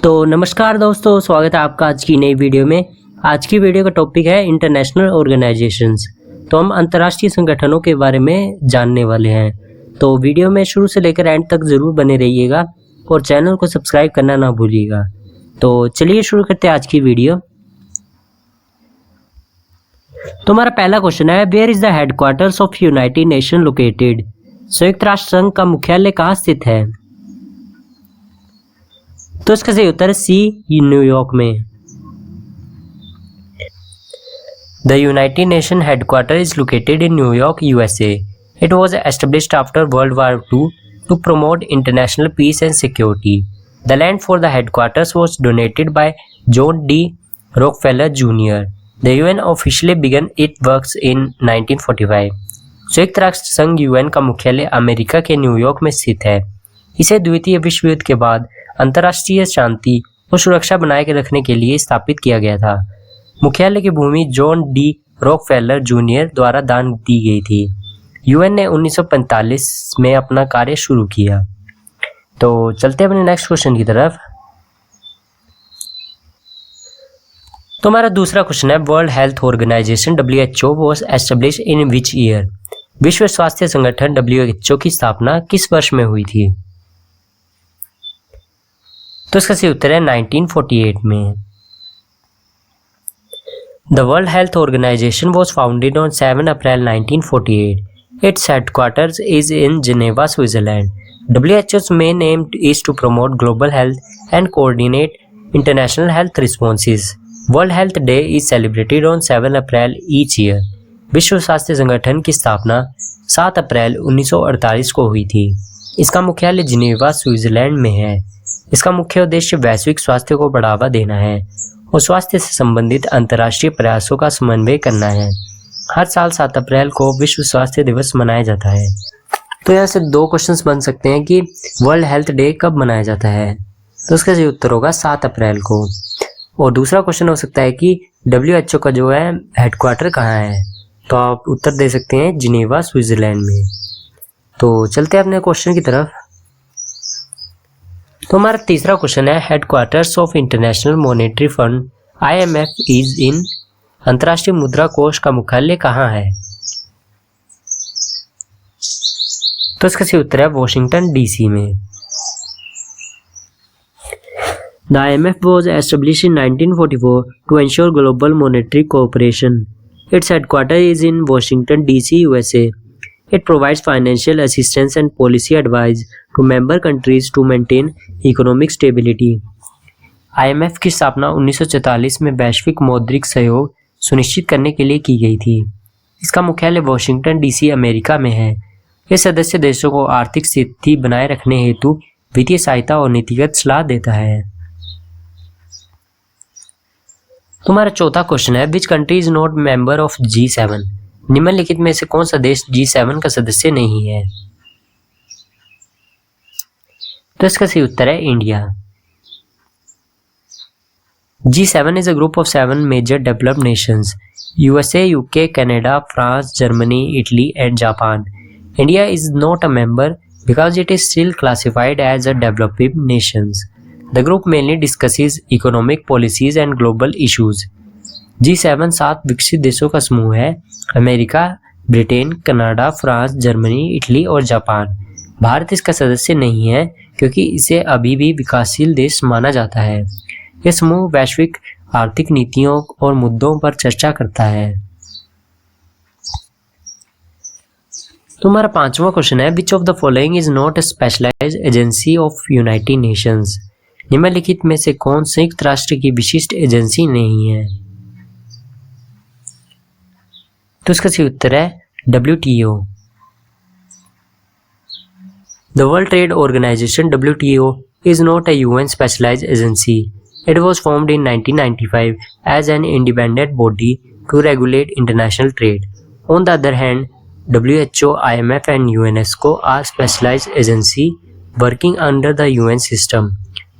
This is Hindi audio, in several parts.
तो नमस्कार दोस्तों, स्वागत है आपका आज की नई वीडियो में। आज की वीडियो का टॉपिक है इंटरनेशनल ऑर्गेनाइजेशंस। तो हम अंतर्राष्ट्रीय संगठनों के बारे में जानने वाले हैं। तो वीडियो में शुरू से लेकर एंड तक ज़रूर बने रहिएगा और चैनल को सब्सक्राइब करना ना भूलिएगा। तो चलिए शुरू करते हैं आज की वीडियो। तो हमारा पहला क्वेश्चन है, where is the headquarters of United Nation located? संयुक्त राष्ट्र संघ का मुख्यालय कहाँ स्थित है? तो इसका सही उत्तर है सी, न्यूयॉर्क में। The United nation headquarter is located in New York, USA. It was established after World War II to promote international peace and security. The land for the headquarters was donated by John D. Rockefeller Jr. The UN officially began its works in 1945. संयुक्त राष्ट्र संघ यूएन का मुख्यालय अमेरिका के न्यूयॉर्क में स्थित है। इसे द्वितीय विश्व युद्ध के बाद अंतर्राष्ट्रीय शांति और सुरक्षा बनाए रखने के लिए स्थापित किया गया था। मुख्यालय की भूमि जॉन डी रॉकफेलर जूनियर द्वारा दान दी गई थी। यूएन ने 1945 में अपना कार्य शुरू किया। तो चलते हैं अपने नेक्स्ट क्वेश्चन की तरफ। तो हमारा दूसरा क्वेश्चन है, world health organisation WHO was established in which year? विश्व स्वास्थ्य संगठन WHO की स्थापना किस वर्ष में हुई थी? तो इसका सही उत्तर है 1948 में। The World health Organisation was founded on 7 April 1948. Its headquarters is in Geneva, Switzerland. WHO's main aim is to promote global health and coordinate international health responses. World Health Day is celebrated on 7 April each year. विश्व स्वास्थ्य संगठन की स्थापना 7 अप्रैल 1948 को हुई थी। इसका मुख्यालय जिनेवा, स्विट्जरलैंड में है। इसका मुख्य उद्देश्य वैश्विक स्वास्थ्य को बढ़ावा देना है और स्वास्थ्य से संबंधित अंतर्राष्ट्रीय प्रयासों का समन्वय करना है। हर साल 7 अप्रैल को विश्व स्वास्थ्य दिवस मनाया जाता है। तो यहाँ से दो क्वेश्चंस बन सकते हैं कि वर्ल्ड हेल्थ डे कब मनाया जाता है। तो उसका सही उत्तर होगा 7 अप्रैल को। और दूसरा क्वेश्चन हो सकता है कि WHO का जो है हेडक्वार्टर कहाँ है? तो आप उत्तर दे सकते हैं जिनेवा, स्विट्जरलैंड में। तो चलते हैं अपने क्वेश्चन की तरफ। तो हमारा तीसरा क्वेश्चन है, headquarters of international monetary fund IMF is in? अंतर्राष्ट्रीय मुद्रा कोष का मुख्यालय कहाँ है? तो इसका सही उत्तर है वॉशिंगटन DC में। The IMF was established in 1944 to ensure global monetary cooperation. Its headquarters is in Washington DC, USA. It provides financial assistance and policy advice to member countries to maintain economic stability. IMF की स्थापना 1944 में वैश्विक मौद्रिक सहयोग सुनिश्चित करने के लिए की गई थी। इसका मुख्यालय वॉशिंगटन DC, अमेरिका में है। यह सदस्य देशों को आर्थिक स्थिति बनाए रखने हेतु वित्तीय सहायता और नीतिगत सलाह देता है। तुम्हारा चौथा क्वेश्चन है, which country is not member of G7? निम्नलिखित में से कौन सा देश G7 का सदस्य नहीं है? तो इसका सही उत्तर है India. G7 is a group of 7 major developed nations: USA, UK, Canada, France, Germany, Italy, and Japan. India is not a member because it is still classified as a developing nations. The group mainly discusses economic policies and global issues. G7 7 विकसित देशों का समूह है: America, Britain, Canada, France, Germany, Italy और जापान। भारत इसका सदस्य नहीं है क्योंकि इसे अभी भी विकासशील देश माना जाता है। यह समूह वैश्विक आर्थिक नीतियों और मुद्दों पर चर्चा करता है। तुम्हारा पांचवा क्वेश्चन है, which of the following is not a specialised agency of United Nations? निम्नलिखित में से कौन संयुक्त राष्ट्र की विशिष्ट एजेंसी नहीं है? तो इसका सही उत्तर है WTO. The World Trade Organization WTO is not a UN specialized agency. It was formed in 1995 as an independent body to regulate international trade. On the other hand, WHO, IMF and UNESCO are specialized agency working under the UN system.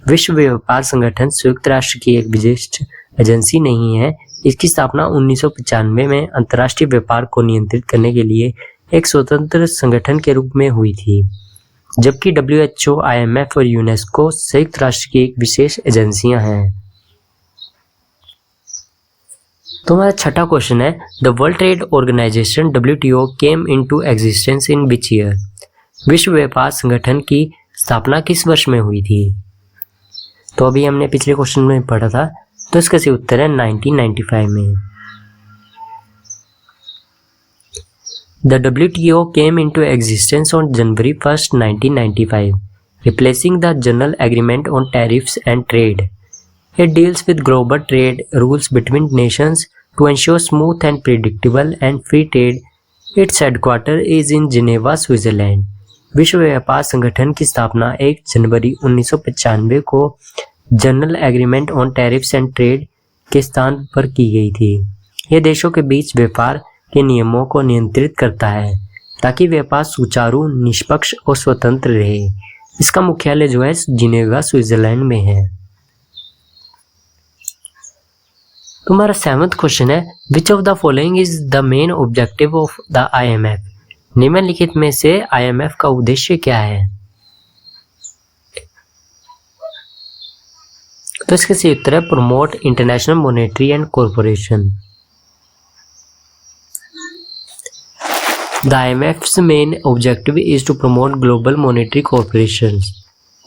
विश्व व्यापार संगठन संयुक्त राष्ट्र की एक विशिष्ट एजेंसी नहीं है। इसकी स्थापना 1995 में अंतर्राष्ट्रीय व्यापार को नियंत्रित करने के लिए एक स्वतंत्र संगठन के रूप में हुई थी। जबकि WHO, IMF और यूनेस्को संयुक्त राष्ट्र की एक विशेष एजेंसियां हैं। तो हमारा छठा क्वेश्चन है, the World Trade Organisation WTO came into existence in which year? विश्व व्यापार संगठन की स्थापना किस वर्ष में हुई थी? तो अभी हमने पिछले क्वेश्चन में पढ़ा था, तो इसका सही उत्तर है 1995 में। The WTO came into existence on January 1st, 1995, replacing the General Agreement on Tariffs and Trade. It deals with global trade rules between nations to ensure smooth and predictable and free trade. Its headquarters is in Geneva, Switzerland. विश्व व्यापार संगठन की स्थापना 1 जनवरी 1995 को general agreement on tariffs and trade के स्थान पर की गई थी। यह देशों के बीच व्यापार के नियमों को नियंत्रित करता है ताकि व्यापार सुचारू, निष्पक्ष और स्वतंत्र रहे। इसका मुख्यालय जो है जिनेवा, स्विट्जरलैंड में है। तुम्हारा 7वां क्वेश्चन है, which of the following is the main objective of the IMF? निम्नलिखित में से IMF का उद्देश्य क्या है? तो इसके सही उत्तर है promote international monetary and corporation. The IMF's main objective is to promote global monetary cooperation,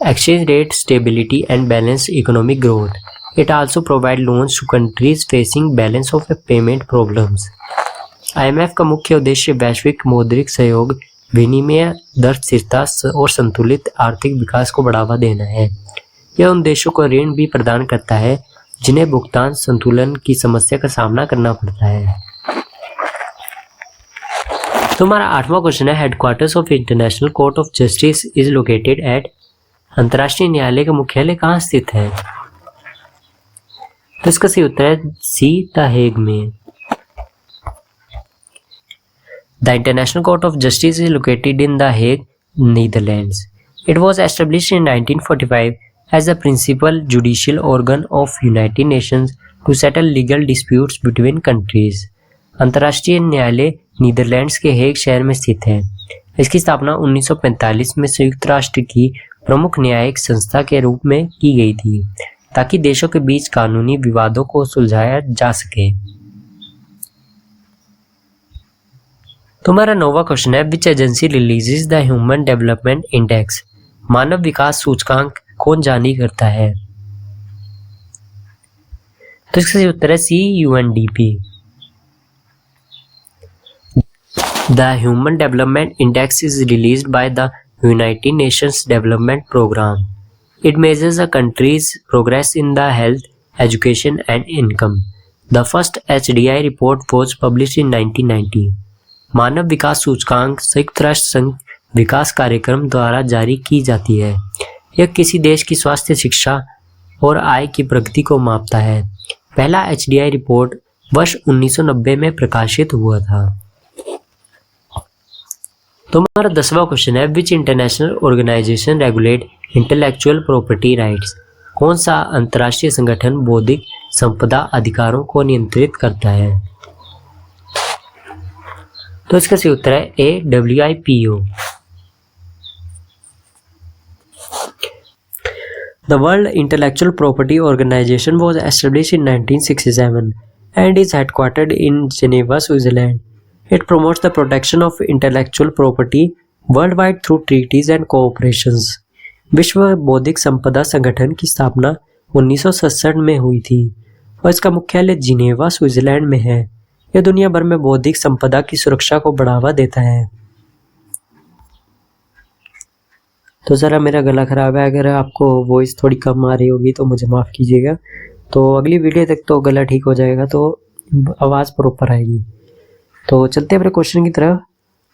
exchange rate stability and balanced economic growth. It also provides loans to countries facing balance of payment problems. IMF का मुख्य उद्देश्य वैश्विक मौद्रिक सहयोग, विनिमय दर स्थिरता और संतुलित आर्थिक विकास को बढ़ावा देना है। यह उन देशों को ऋण भी प्रदान करता है जिन्हें भुगतान संतुलन की समस्या का सामना करना पड़ता है। तुम्हारा 8वां क्वेश्चन है, headquarters of international Court of Justice is located at? अंतर्राष्ट्रीय न्यायालय का मुख्यालय कहाँ स्थित है? तो इसका सही उत्तर है सी, द हेग में। The International Court of Justice is located in the Hague, Netherlands. It was established in 1945 as the principal judicial organ of United Nations to settle legal disputes between countries. अंतर्राष्ट्रीय न्यायालय नीदरलैंड्स के हेग शहर में स्थित है। इसकी स्थापना 1945 में संयुक्त राष्ट्र की प्रमुख न्यायिक संस्था के रूप में की गई थी ताकि देशों के बीच कानूनी विवादों को सुलझाया जा सके। तुम्हारा 9वां क्वेश्चन है, which agency releases the human development index? मानव विकास सूचकांक कौन जारी करता है? तो इसका सही उत्तर है सी, UNDP। The Human Development Index is released by the United Nations Development Program. It measures a country's progress in the health, education, and income. The first HDI report was published in 1990. मानव विकास सूचकांक संयुक्त राष्ट्र संघ विकास कार्यक्रम द्वारा जारी की जाती है। यह किसी देश की स्वास्थ्य, शिक्षा और आय की प्रगति को मापता है। पहला HDI रिपोर्ट वर्ष 1990 में प्रकाशित हुआ था। तो हमारा 10वां क्वेश्चन है, which international organisation regulate intellectual property rights? कौन सा अंतर्राष्ट्रीय संगठन बौद्धिक संपदा अधिकारों को नियंत्रित करता है? तो इसका सही उत्तर है ए, WIPO। The World Intellectual Property Organization was established in 1967 and is headquartered in Geneva, Switzerland. It promotes the protection of intellectual property worldwide through treaties and cooperations. विश्व बौद्धिक संपदा संगठन की स्थापना 1967 में हुई थी और इसका मुख्यालय जिनेवा, स्विट्जरलैंड में है। यह दुनिया भर में बौद्धिक संपदा की सुरक्षा को बढ़ावा देता है। तो ज़रा मेरा गला ख़राब है, अगर आपको वॉइस थोड़ी कम आ रही होगी तो मुझे माफ़ कीजिएगा। तो अगली वीडियो तक तो गला ठीक हो जाएगा, तो आवाज़ प्रॉपर आएगी। तो चलते हैं अपने क्वेश्चन की तरफ।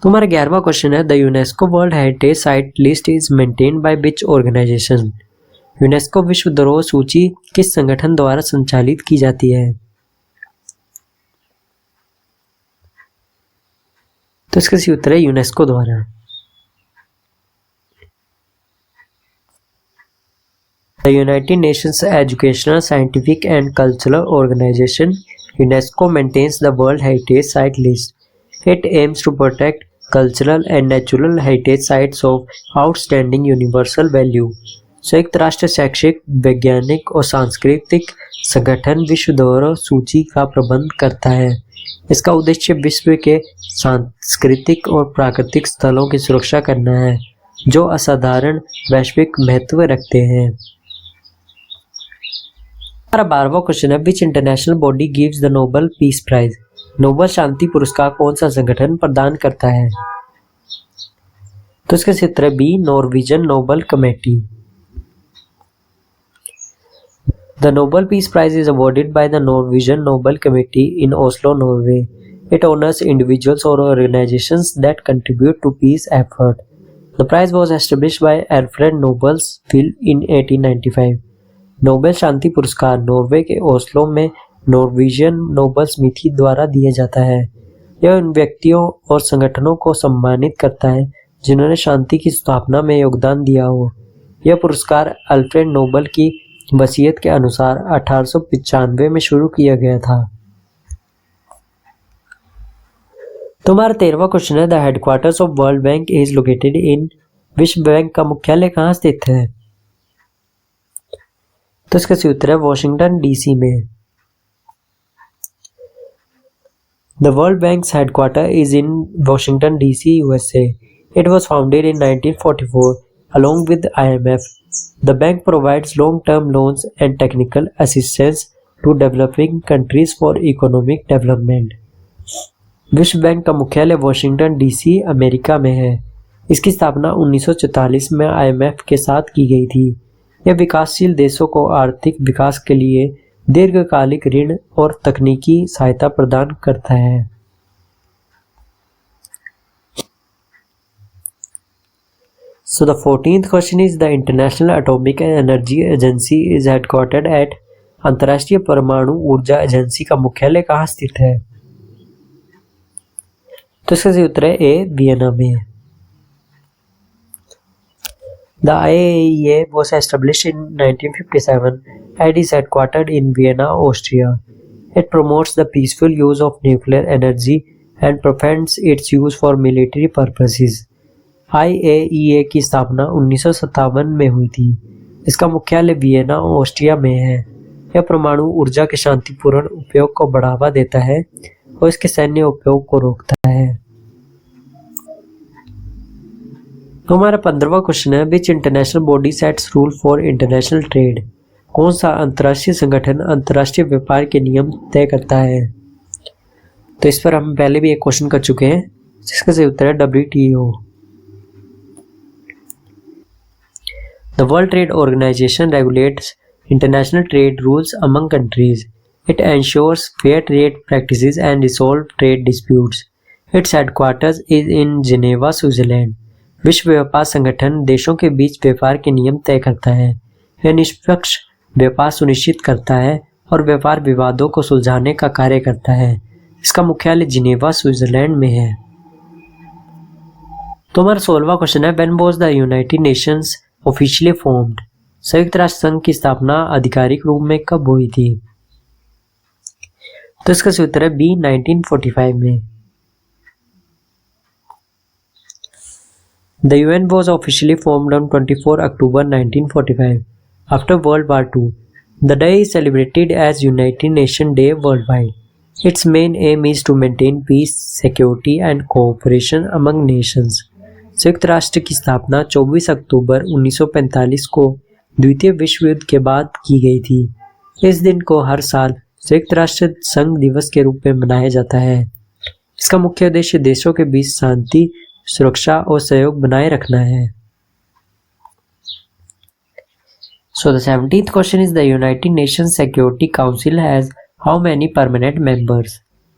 तुम्हारा 11वां क्वेश्चन है, the UNESCO world heritage site list is maintain by which organisation? UNESCO विश्व धरोहर सूची किस संगठन द्वारा संचालित की जाती है? तो इसका सही उत्तर है यूनेस्को द्वारा। The United Nations educational, scientific and cultural organisation UNESCO maintains the World Heritage Site list. It aims to protect, cultural and natural heritage sites of outstanding universal value. संयुक्त राष्ट्र शैक्षिक, वैज्ञानिक और सांस्कृतिक संगठन विश्व धरोहर सूची का प्रबंध करता है। इसका उद्देश्य विश्व के सांस्कृतिक और प्राकृतिक स्थलों की सुरक्षा करना है जो असाधारण वैश्विक महत्व रखते हैं। हमारा 12वां क्वेश्चन है, which international body gives the Nobel peace prize? Nobel शांति पुरस्कार कौन सा संगठन प्रदान करता है? तो इसका उत्तर है B, Norwegian Nobel committee. The Nobel Peace Prize is awarded by the Norwegian Nobel Committee in Oslo, Norway. It honors individuals or organizations that contribute to peace effort. The prize was established by Alfred Nobel's will in 1895. Nobel शांति पुरस्कार नॉर्वे के ओस्लो में नॉर्वेजियन नोबेल समिति द्वारा दिया जाता है। यह उन व्यक्तियों और संगठनों को सम्मानित करता है जिन्होंने शांति की स्थापना में योगदान दिया हो। यह पुरस्कार अल्फ्रेड नोबेल की वसीयत के अनुसार 1895 में शुरू किया गया था। तुम्हारा 13वां क्वेश्चन है, the headquarters of world bank is located इन? विश्व बैंक का मुख्यालय कहाँ स्थित है? तो इसका सही उत्तर है वॉशिंगटन डीसी में। The world banks headquarter is in Washington DC, USA. It was founded in 1944 along with IMF. The bank provides long-term loans and technical assistance to developing countries for economic development. विश्व बैंक का मुख्यालय वॉशिंगटन डीसी, अमेरिका में है। इसकी स्थापना 1944 में IMF के साथ की गई थी। यह विकासशील देशों को आर्थिक विकास के लिए दीर्घकालिक ऋण और तकनीकी सहायता प्रदान करता है। So the 14th question is, the International Atomic Energy Agency is headquartered at? अंतर्राष्ट्रीय परमाणु ऊर्जा एजेंसी का मुख्यालय कहाँ स्थित है? तो इसका सही उत्तर है ए, वियना में। The IAEA was established in 1957 and is headquartered in Vienna, Austria. It promotes the peaceful use of nuclear energy and prevents its use for military purposes. IAEA की स्थापना 1957 में हुई थी। इसका मुख्यालय वियना, ऑस्ट्रिया में है। यह परमाणु ऊर्जा के शांतिपूर्ण उपयोग को बढ़ावा देता है और इसके सैन्य उपयोग को रोकता है। तो हमारा 15वां क्वेश्चन है, which international body sets rule for international trade? कौन सा अंतर्राष्ट्रीय संगठन अंतर्राष्ट्रीय व्यापार के नियम तय करता है? तो इस पर हम पहले भी एक क्वेश्चन कर चुके हैं, जिसका सही उत्तर है WTO। The World Trade Organization regulates international trade rules among countries. It ensures fair trade practices and resolves trade disputes. Its headquarters is in Geneva, Switzerland. विश्व व्यापार संगठन देशों के बीच व्यापार के नियम तय करता है। यह निष्पक्ष व्यापार सुनिश्चित करता है और व्यापार विवादों को सुलझाने का कार्य करता है। इसका मुख्यालय जिनेवा, स्विट्जरलैंड में है। तो हमारा 16वां क्वेश्चन है, when was the United Nations officially formed? संयुक्त राष्ट्र संघ की स्थापना आधिकारिक रूप में कब हुई थी? तो इसका सही उत्तर है बी, 1945 में। The UN was officially formed on 24 October 1945 after World War II. The day is celebrated as United Nations Day worldwide. Its main aim is to maintain peace, security and cooperation among nations. संयुक्त राष्ट्र की स्थापना 24 अक्टूबर 1945 को द्वितीय विश्व युद्ध के बाद की गई थी। इस दिन को हर साल संयुक्त राष्ट्र संघ दिवस के रूप में मनाया जाता है। इसका मुख्य उद्देश्य देशों के बीच शांति, सुरक्षा और सहयोग बनाए रखना है। So the 17th question is, the United Nations Security Council has how many permanent members?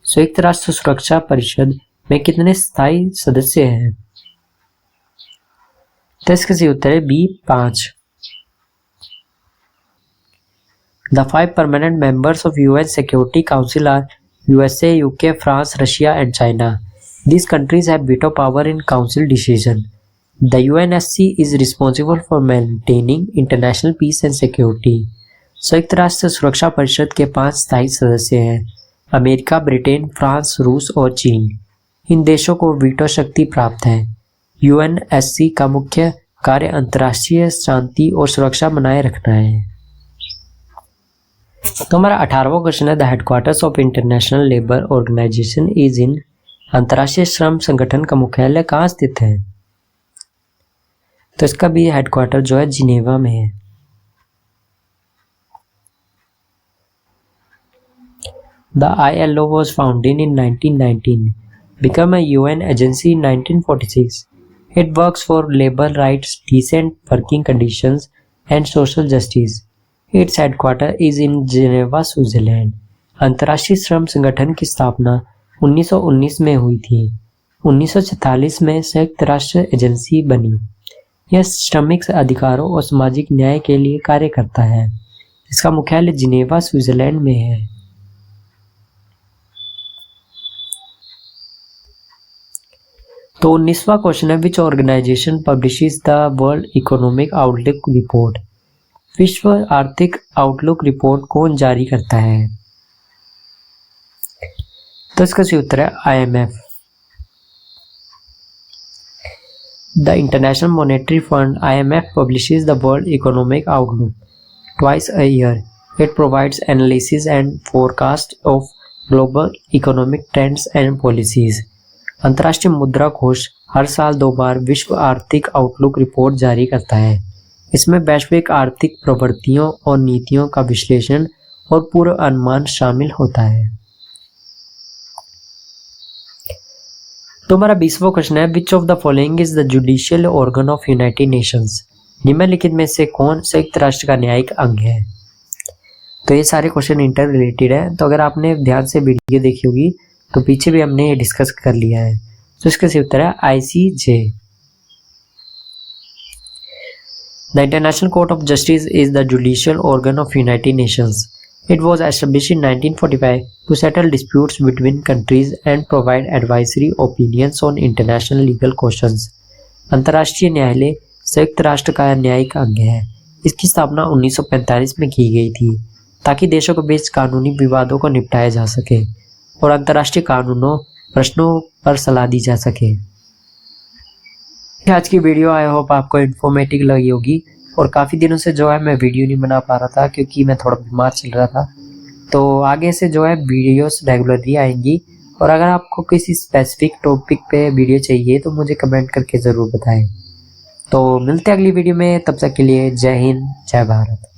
संयुक्त राष्ट्र सुरक्षा परिषद में कितने स्थायी सदस्य हैं? तो इसका सही उत्तर है B, 5। The 5 permanent members of UN Security Council are USA, UK, France, Russia and China. These countries have veto power in council decision. The UNSC is responsible for maintaining international peace and security. संयुक्त राष्ट्र सुरक्षा परिषद के 5 स्थायी सदस्य हैं: अमेरिका, ब्रिटेन, फ्रांस, रूस और चीन। इन देशों को वीटो शक्ति प्राप्त है। यूएनएससी का मुख्य कार्य अंतर्राष्ट्रीय शांति और सुरक्षा बनाए रखना है। तो हमारा 18वां क्वेश्चन है, the headquarters of International Labour Organisation is in. अंतर्राष्ट्रीय श्रम संगठन का मुख्यालय कहाँ स्थित है? तो इसका भी हेडक्वार्टर जो है जिनेवा में है। The ILO was founded in 1919, became a UN agency in 1946. It works for labor rights, decent working conditions, and social justice. Its headquarters is in Geneva, Switzerland. अंतर्राष्ट्रीय श्रम संगठन की स्थापना 1919 में हुई थी। 1946 में संयुक्त राष्ट्र एजेंसी बनी। यह श्रमिक अधिकारों और सामाजिक न्याय के लिए कार्य करता है। इसका मुख्यालय जिनेवा, स्विट्जरलैंड में है। तो 19वां क्वेश्चन है, which organisation publishes the world economic outlook report. विश्व आर्थिक आउटलुक रिपोर्ट कौन जारी करता है? तो इसका सही उत्तर है IMF। The international monetary fund IMF publishes the world economic outlook twice a year. It provides analysis and forecast of global economic trends and policies. अंतर्राष्ट्रीय मुद्रा कोष हर साल 2 बार विश्व आर्थिक आउटलुक रिपोर्ट जारी करता है। इसमें वैश्विक आर्थिक प्रवृत्तियों और नीतियों का विश्लेषण और पूर्व अनुमान शामिल होता है। तो हमारा 20वां क्वेश्चन है, which of the following is the judicial organ of United Nations. निम्नलिखित में से कौन संयुक्त राष्ट्र का न्यायिक अंग है? तो ये सारे क्वेश्चन इंटर रिलेटेड है। तो अगर आपने ध्यान से वीडियो देखी होगी तो पीछे भी हमने ये डिस्कस कर लिया है। तो इसका सही उत्तर है ICJ। The International Court of Justice is the judicial organ of United Nations. It was established in 1945 to settle disputes between countries and provide advisory opinions on international legal questions. अंतर्राष्ट्रीय न्यायालय संयुक्त राष्ट्र का न्यायिक अंग है। इसकी स्थापना 1945 में की गई थी ताकि देशों के बीच कानूनी विवादों को निपटाया जा सके और अंतर्राष्ट्रीय कानूनों प्रश्नों पर सलाह दी जा सके। आज की वीडियो आई होप आपको इन्फॉर्मेटिव लगी होगी। और काफ़ी दिनों से जो है मैं वीडियो नहीं बना पा रहा था क्योंकि मैं थोड़ा बीमार चल रहा था। तो आगे से जो है वीडियोस रेगुलरली आएंगी। और अगर आपको किसी स्पेसिफिक टॉपिक पे वीडियो चाहिए तो मुझे कमेंट करके ज़रूर बताएं। तो मिलते हैं अगली वीडियो में, तब तक के लिए जय हिंद, जय भारत।